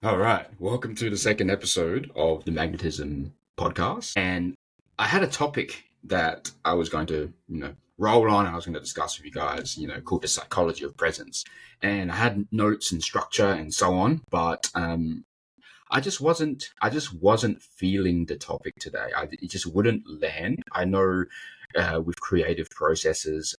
All right. Welcome to the second episode of the Magnetism podcast. And I had a topic that I was going to, roll on and I was going to discuss with you guys, called the psychology of presence. And I had notes and structure and so on, but I just wasn't feeling the topic today. It just wouldn't land. I know with creative processes,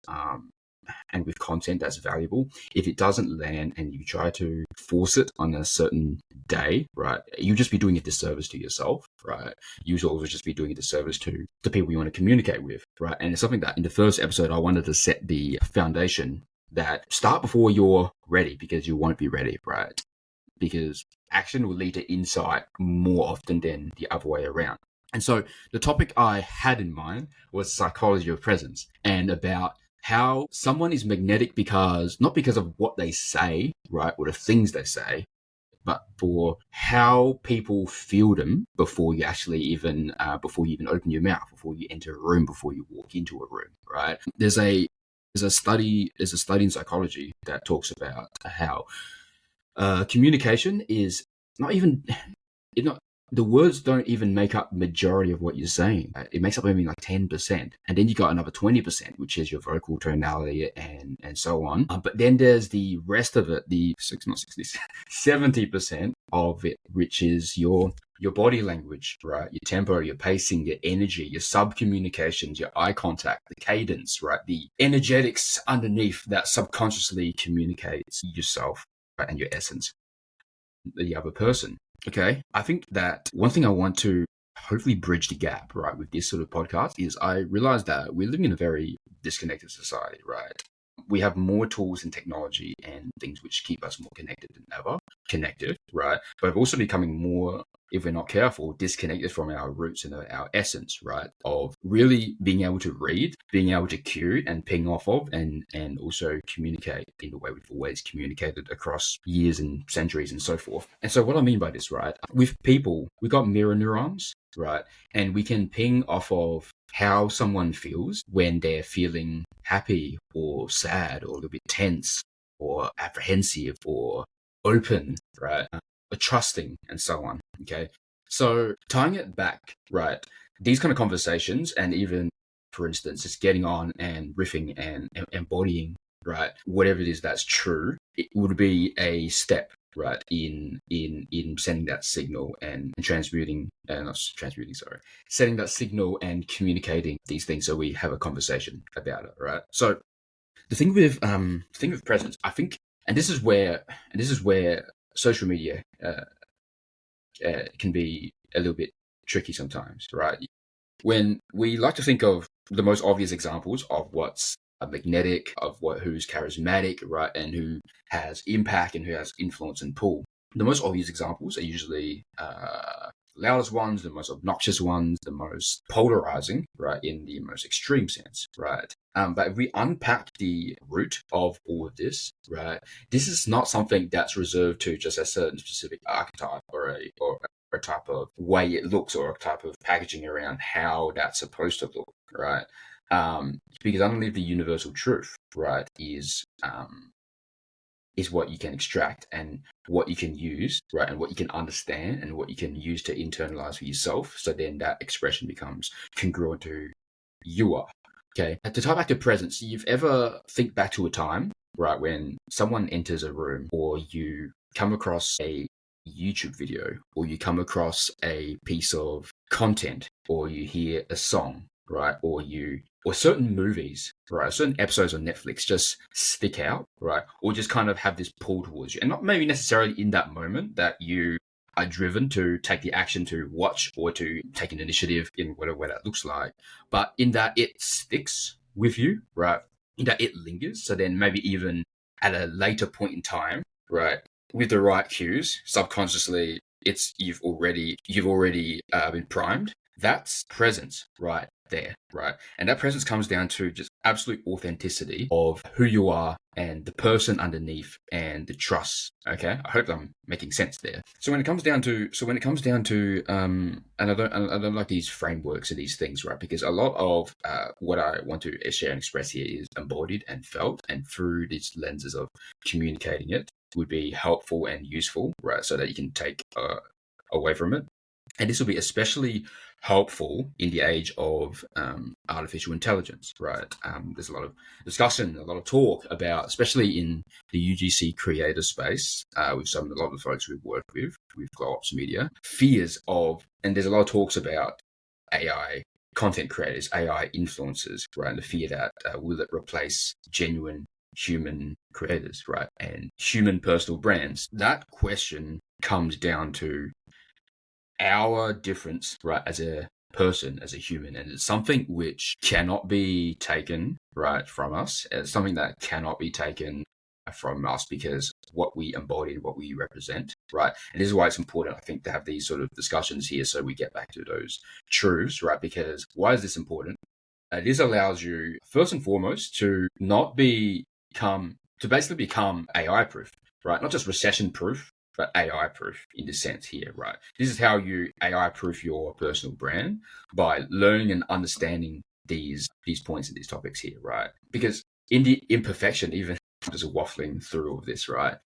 and with content that's valuable, if it doesn't land and you try to force it on a certain day, right, you just be doing a disservice to yourself, right? You also just be doing a disservice to the people you want to communicate with, right? And it's something that in the first episode, I wanted to set the foundation that start before you're ready, because you won't be ready, right? Because action will lead to insight more often than the other way around. And so the topic I had in mind was psychology of presence, and about how someone is magnetic not because of what they say, right, or the things they say, but for how people feel them before you actually before you even open your mouth, before you enter a room, before you walk into a room, right? There's a study in psychology that talks about how communication is not even it not the words don't even make up majority of what you're saying. It makes up maybe like 10%, and then you got another 20%, which is your vocal tonality and so on. But then there's the rest of it, the 70% of it, which is your body language, right? Your tempo, your pacing, your energy, your sub communications, your eye contact, the cadence, right? The energetics underneath that subconsciously communicates yourself, right? And your essence, the other person. Okay. I think that one thing I want to hopefully bridge the gap, right, with this sort of podcast is I realize that we're living in a very disconnected society, right? We have more tools and technology and things which keep us more connected than ever, connected, right? But we're also becoming more, if we're not careful, disconnected from our roots and our essence, right? Of really being able to read, being able to cue and ping off of, and also communicate in the way we've always communicated across years and centuries and so forth. And so what I mean by this, right? With people, we got mirror neurons, right? And we can ping off of how someone feels when they're feeling happy or sad or a little bit tense or apprehensive or open, right? Or trusting and so on. Okay. So tying it back, right? These kind of conversations, and even, for instance, just getting on and riffing and embodying, right? Whatever it is that's true, it would be a step, right, in sending that signal and transmuting, not transmuting, sorry, setting that signal and communicating these things, so we have a conversation about it, right? So the thing with presence, I think, and this is where social media can be a little bit tricky sometimes, right? When we like to think of the most obvious examples of what's magnetic, of who's charismatic, right, and who has impact and who has influence and pull, the most obvious examples are usually loudest ones, the most obnoxious ones, the most polarizing, right, in the most extreme sense, right? But if we unpack the root of all of this, right, this is not something that's reserved to just a certain specific archetype or a type of way it looks, or a type of packaging around how that's supposed to look, right? Because I believe the universal truth, right, is what you can extract and what you can use, right, and what you can understand and what you can use to internalize for yourself. So then that expression becomes congruent to you are. Okay. To tie back to presence, you've ever think back to a time, right, when someone enters a room, or you come across a YouTube video, or you come across a piece of content, or you hear a song, right, or certain movies, right, certain episodes on Netflix just stick out, right, or just kind of have this pull towards you, and not maybe necessarily in that moment that you are driven to take the action to watch or to take an initiative in whatever that looks like, but in that it sticks with you, right, in that it lingers. So then maybe even at a later point in time, right, with the right cues, subconsciously, you've already been primed. That's presence right there, right? And that presence comes down to just absolute authenticity of who you are and the person underneath and the trust. Okay, I hope I'm making sense there. So when it comes down to, and I don't like these frameworks and these things, right? Because a lot of what I want to share and express here is embodied and felt, and through these lenses of communicating it. would be helpful and useful, right? So that you can take away from it. And this will be especially helpful in the age of artificial intelligence, right? There's a lot of discussion, a lot of talk about, especially in the UGC creator space, with a lot of the folks we've worked with Glow Ops Media, fears of, and there's a lot of talks about AI content creators, AI influencers, right? And the fear that will it replace genuine human creators, right? And human personal brands. That question comes down to our difference, right, as a person, as a human, and it's something which cannot be taken, right, from us. It's something that cannot be taken from us because what we embody, what we represent, right? And this is why it's important, I think, to have these sort of discussions here so we get back to those truths, right? Because why is this important? This allows you, first and foremost, to basically become AI proof, right? Not just recession proof, but AI proof in the sense here, right? This is how you AI proof your personal brand, by learning and understanding these points and these topics here, right? Because in the imperfection, even just waffling through all of this, right?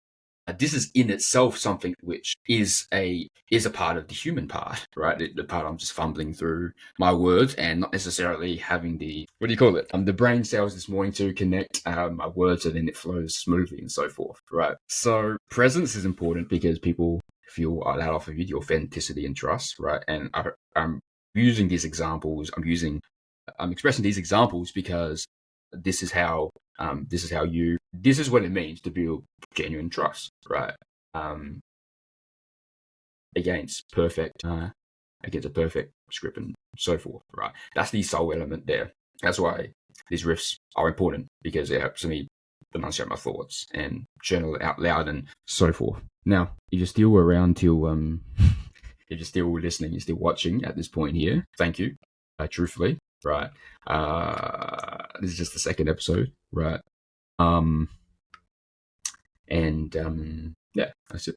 This is in itself something which is a part of the human part, right? The part I'm just fumbling through my words and not necessarily having the, what do you call it? The brain cells this morning to connect my words and then it flows smoothly and so forth, right? So presence is important because people feel allowed off of you, the authenticity and trust, right? And I'm using these examples. I'm expressing these examples because this is what it means to build genuine trust, right? Against a perfect script and so forth, right? That's the soul element there. That's why these riffs are important, because it helps me enunciate my thoughts and journal out loud and so forth. Now, if you're still around till if you're still listening, you're still watching at this point here, thank you. Truthfully, right? This is just the second episode, right? Yeah, that's it.